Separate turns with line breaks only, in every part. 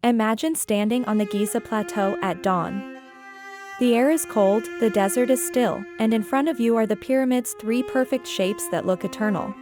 Imagine standing on the Giza plateau at dawn. The air is cold, the desert is still, and in front of you are the pyramids, three perfect shapes that look eternal.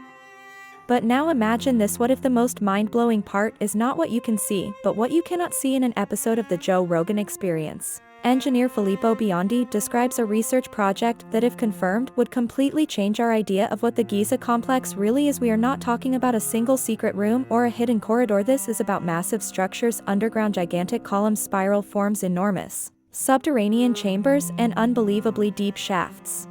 But now imagine this: what if the most mind-blowing part is not what you can see, but what you cannot see? In an episode of the Joe Rogan Experience, engineer Filippo Biondi describes a research project that, if confirmed, would completely change our idea of what the Giza complex really is. We are not talking about a single secret room or a hidden corridor. This is about massive structures, underground gigantic columns, spiral forms, enormous subterranean chambers, and unbelievably deep shafts.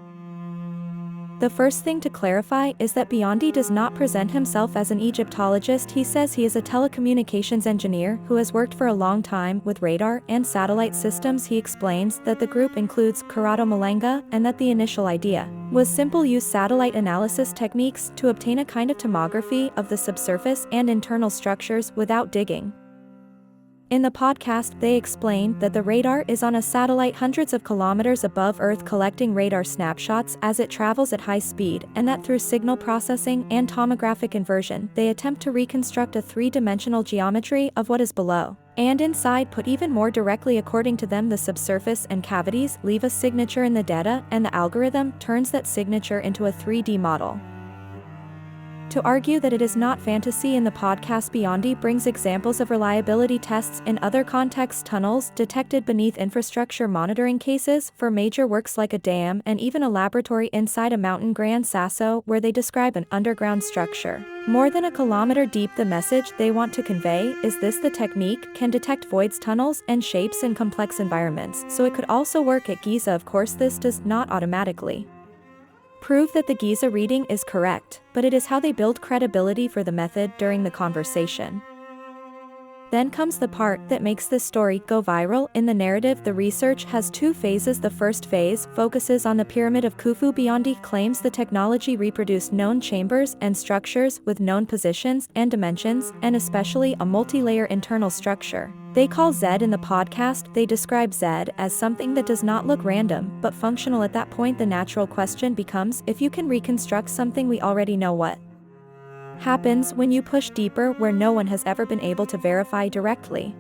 The first thing to clarify is that Biondi does not present himself as an Egyptologist. He says he is a telecommunications engineer who has worked for a long time with radar and satellite systems. He explains that the group includes Corrado Malenga and that the initial idea was simple: use satellite analysis techniques to obtain a kind of tomography of the subsurface and internal structures without digging. In the podcast, they explain that the radar is on a satellite hundreds of kilometers above Earth, collecting radar snapshots as it travels at high speed, and that through signal processing and tomographic inversion, they attempt to reconstruct a three-dimensional geometry of what is below and inside. Put even more directly, according to them, the subsurface and cavities leave a signature in the data, and the algorithm turns that signature into a 3D model. To argue that it is not fantasy, in the podcast, Biondi brings examples of reliability tests in other contexts: tunnels detected beneath infrastructure monitoring cases for major works like a dam, and even a laboratory inside a mountain, Gran Sasso, where they describe an underground structure more than a kilometer deep. The message they want to convey is this: the technique can detect voids, tunnels, and shapes in complex environments, so it could also work at Giza. Of course, this does not automatically prove that the Giza reading is correct, but it is how they build credibility for the method during the conversation. Then comes the part that makes this story go viral. In the narrative, the research has two phases. The first phase focuses on the Pyramid of Khufu. Biondi claims the technology reproduced known chambers and structures with known positions and dimensions, and especially a multi-layer internal structure they call Z. In the podcast, they describe Z as something that does not look random, but functional. At that point, the natural question becomes: if you can reconstruct something we already know, what happens when you push deeper where no one has ever been able to verify directly?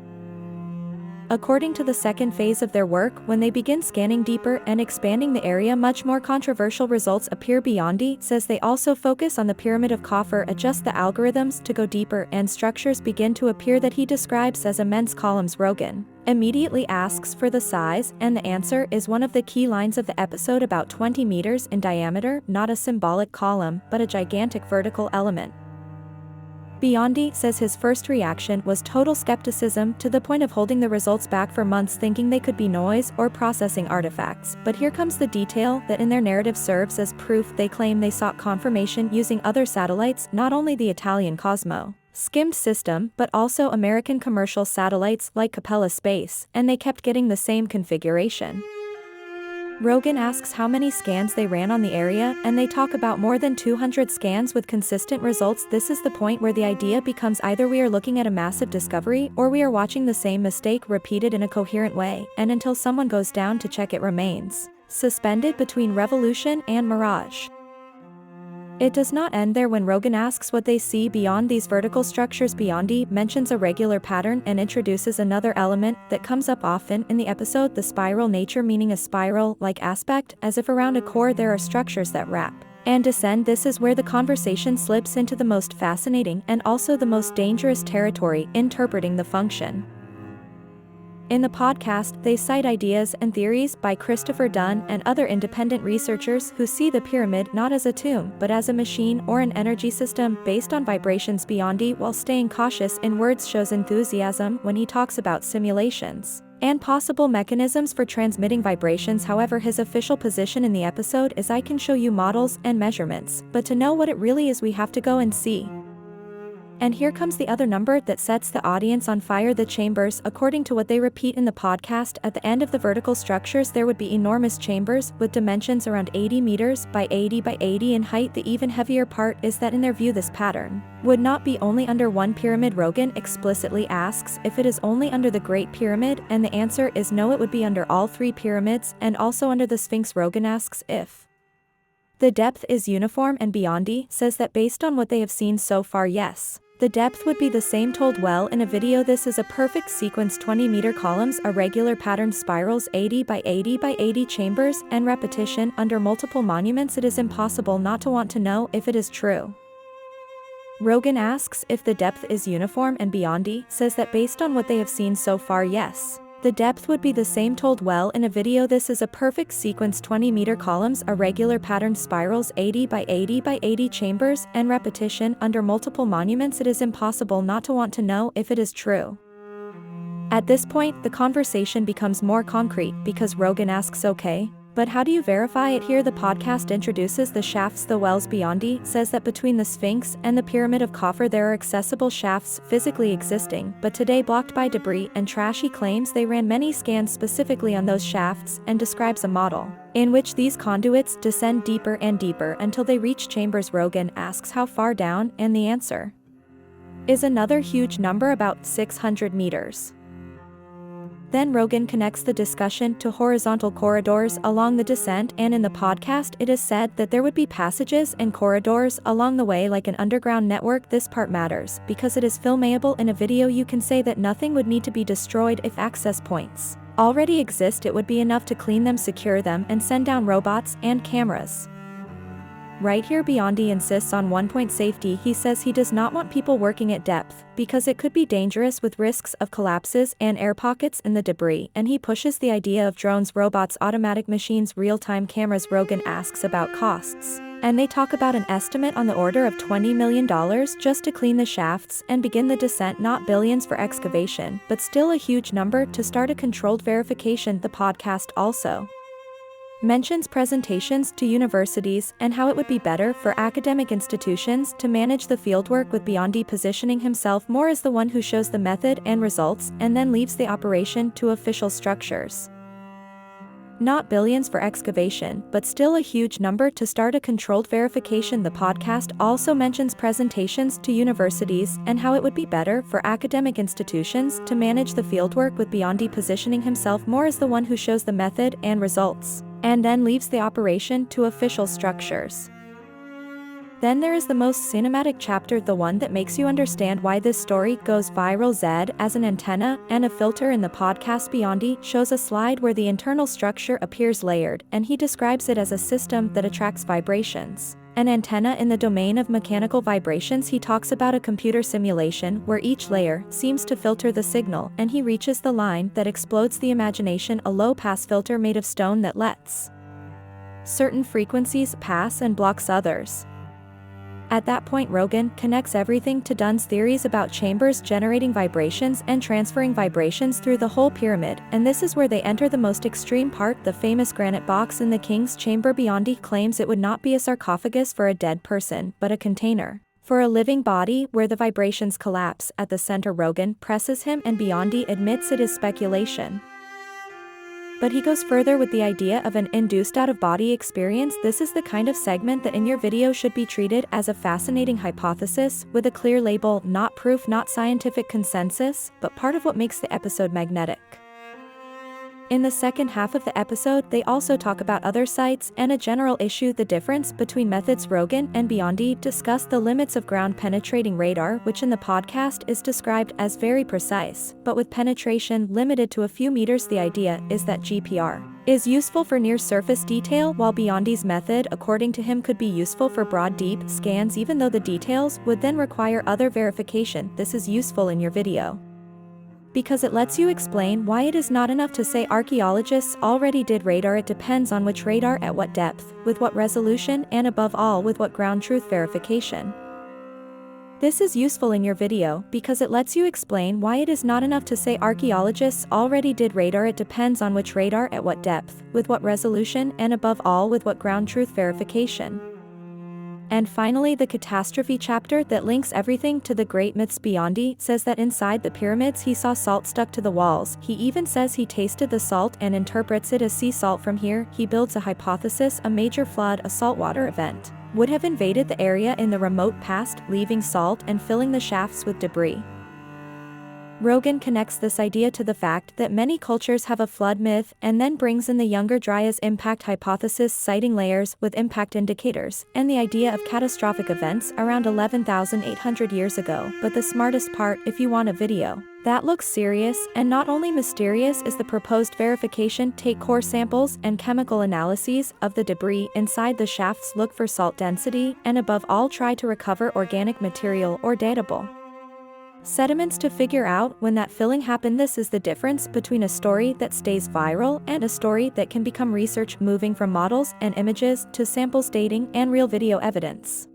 According to the second phase of their work, when they begin scanning deeper and expanding the area, much more controversial results appear. Biondi says they also focus on the Pyramid of Khafre, adjust the algorithms to go deeper, and structures begin to appear that he describes as immense columns. Rogan immediately asks for the size, and the answer is one of the key lines of the episode: about 20 meters in diameter, not a symbolic column, but a gigantic vertical element. Biondi says his first reaction was total skepticism, to the point of holding the results back for months, thinking they could be noise or processing artifacts. But here comes the detail that in their narrative serves as proof. They claim they sought confirmation using other satellites, not only the Italian Cosmo skimmed system, but also American commercial satellites like Capella Space, and they kept getting the same configuration. Rogan asks how many scans they ran on the area, and they talk about more than 200 scans with consistent results. This is the point where the idea becomes: either we are looking at a massive discovery, or we are watching the same mistake repeated in a coherent way, and until someone goes down to check, it remains suspended between revolution and mirage. It does not end there. When Rogan asks what they see beyond these vertical structures, Biondi mentions a regular pattern and introduces another element that comes up often in the episode: the spiral nature, meaning a spiral-like aspect, as if around a core there are structures that wrap and descend. This is where the conversation slips into the most fascinating and also the most dangerous territory: interpreting the function. In the podcast, they cite ideas and theories by Christopher Dunn and other independent researchers who see the pyramid not as a tomb, but as a machine or an energy system based on vibrations. Biondi, while staying cautious in words, shows enthusiasm when he talks about simulations and possible mechanisms for transmitting vibrations. However, his official position in the episode is: I can show you models and measurements, but to know what it really is, we have to go and see. And here comes the other number that sets the audience on fire: the chambers. According to what they repeat in the podcast, at the end of the vertical structures there would be enormous chambers with dimensions around 80 meters by 80 by 80 in height. The even heavier part is that in their view this pattern would not be only under one pyramid. Rogan explicitly asks if it is only under the Great Pyramid, and the answer is no, it would be under all three pyramids and also under the Sphinx. Rogan asks if the depth is uniform, and Biondi says that based on what they have seen so far, yes. The depth would be the same told well in a video. This is a perfect sequence: 20-meter columns, irregular patterned spirals, 80 by 80 by 80 chambers, and repetition under multiple monuments. It is impossible not to want to know if it is true. Rogan asks if the depth is uniform, and Biondi says that based on what they have seen so far, yes. The depth would be the same told well in a video. This is a perfect sequence: 20-meter columns, irregular patterned spirals, 80 by 80 by 80 chambers, and repetition under multiple monuments. It is impossible not to want to know if it is true. At this point, the conversation becomes more concrete because Rogan asks, okay, but how do you verify it? Here the podcast introduces the shafts, the wells. Biondi says that between the Sphinx and the Pyramid of Khafre there are accessible shafts physically existing, but today blocked by debris and trash. He claims they ran many scans specifically on those shafts and describes a model in which these conduits descend deeper and deeper until they reach chambers. Rogan asks how far down, and the answer is another huge number, about 600 meters. Then Rogan connects the discussion to horizontal corridors along the descent, and in the podcast it is said that there would be passages and corridors along the way like an underground network. This part matters because it is filmable in a video. You can say that nothing would need to be destroyed if access points already exist. It would be enough to clean them, secure them, and send down robots and cameras. Right here Biondi insists on one point: safety. He says he does not want people working at depth because it could be dangerous with risks of collapses and air pockets in the debris, and he pushes the idea of drones, robots, automatic machines, real-time cameras. Rogan asks about costs, and they talk about an estimate on the order of $20 million just to clean the shafts and begin the descent, not billions for excavation, but still a huge number to start a controlled verification. The podcast also mentions presentations to universities and how it would be better for academic institutions to manage the fieldwork, with Biondi positioning himself more as the one who shows the method and results and then leaves the operation to official structures. Not billions for excavation, but still a huge number to start a controlled verification. The podcast also mentions presentations to universities and how it would be better for academic institutions to manage the fieldwork, with Biondi positioning himself more as the one who shows the method and results and then leaves the operation to official structures. Then there is the most cinematic chapter, the one that makes you understand why this story goes viral. Zed as an antenna and a filter. In the podcast, Biondi shows a slide where the internal structure appears layered, and he describes it as a system that attracts vibrations. An antenna in the domain of mechanical vibrations. He talks about a computer simulation where each layer seems to filter the signal, and he reaches the line that explodes the imagination, a low-pass filter made of stone that lets certain frequencies pass and blocks others. At that point, Rogan connects everything to Dunn's theories about chambers generating vibrations and transferring vibrations through the whole pyramid, and this is where they enter the most extreme part, the famous granite box in the king's chamber. Biondi claims it would not be a sarcophagus for a dead person, but a container for a living body where the vibrations collapse. At the center, Rogan presses him, and Biondi admits it is speculation. But he goes further with the idea of an induced out-of-body experience. This is the kind of segment that in your video should be treated as a fascinating hypothesis, with a clear label, not proof, not scientific consensus, but part of what makes the episode magnetic. In the second half of the episode, they also talk about other sites and a general issue, the difference between methods. Rogan and Biondi discuss the limits of ground-penetrating radar, which in the podcast is described as very precise, but with penetration limited to a few meters. The idea is that GPR is useful for near-surface detail, while Biondi's method, according to him, could be useful for broad, deep scans, even though the details would then require other verification. This is useful in your video because it lets you explain why it is not enough to say archaeologists already did radar. It depends on which radar, at what depth, with what resolution, and above all with what ground truth verification. This is useful in your video because it lets you explain why it is not enough to say archaeologists already did radar. It depends on which radar, at what depth, with what resolution, and above all with what ground truth verification. And finally, the catastrophe chapter that links everything to the great myths. Biondi says that inside the pyramids he saw salt stuck to the walls. He even says he tasted the salt and interprets it as sea salt. From here, he builds a hypothesis: a major flood, a saltwater event, would have invaded the area in the remote past, leaving salt and filling the shafts with debris. Rogan connects this idea to the fact that many cultures have a flood myth and then brings in the Younger Dryas impact hypothesis, citing layers with impact indicators and the idea of catastrophic events around 11,800 years ago. But the smartest part, if you want a video that looks serious and not only mysterious, is the proposed verification. Take core samples and chemical analyses of the debris inside the shafts, look for salt density, and above all try to recover organic material or datable sediments to figure out when that filling happened. This is the difference between a story that stays viral and a story that can become research, moving from models and images to samples, dating, and real video evidence.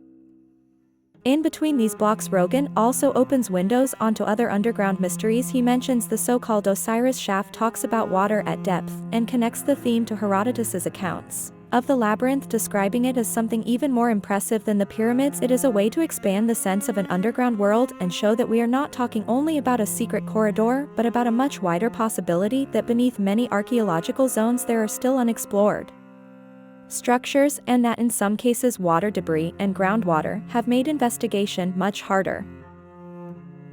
In between these blocks, Rogan also opens windows onto other underground mysteries. He mentions the so-called Osiris shaft, talks about water at depth, and connects the theme to Herodotus's accounts of the labyrinth, describing it as something even more impressive than the pyramids. It is a way to expand the sense of an underground world and show that we are not talking only about a secret corridor, but about a much wider possibility that beneath many archaeological zones there are still unexplored structures, and that in some cases water, debris, and groundwater have made investigation much harder.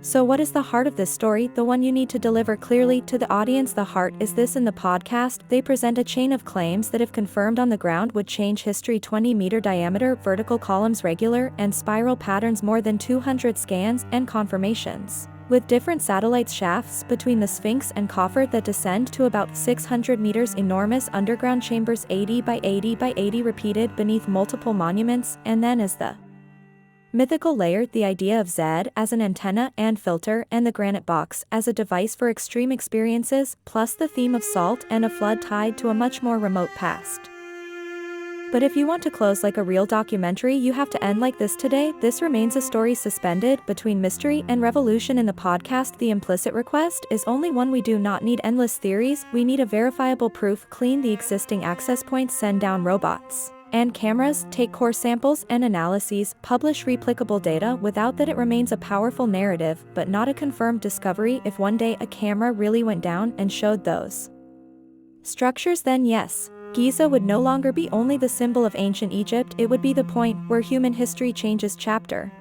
So what is the heart of this story, the one you need to deliver clearly to the audience? The heart is this: in the podcast, they present a chain of claims that if confirmed on the ground would change history. 20-meter diameter, vertical columns, regular and spiral patterns, more than 200 scans and confirmations, with different satellites, shafts between the Sphinx and coffer that descend to about 600 meters, enormous underground chambers 80 by 80 by 80 repeated beneath multiple monuments, and then as the mythical layer, the idea of Zed as an antenna and filter, and the granite box as a device for extreme experiences, plus the theme of salt and a flood tied to a much more remote past. But if you want to close like a real documentary, you have to end like this today. This remains a story suspended between mystery and revolution. In the podcast, the implicit request is only one: we do not need endless theories, we need a verifiable proof. Clean the existing access points, send down robots and cameras, take core samples and analyses, publish replicable data. Without that, it remains a powerful narrative, but not a confirmed discovery. If one day a camera really went down and showed those structures, then yes, Giza would no longer be only the symbol of ancient Egypt, it would be the point where human history changes chapter.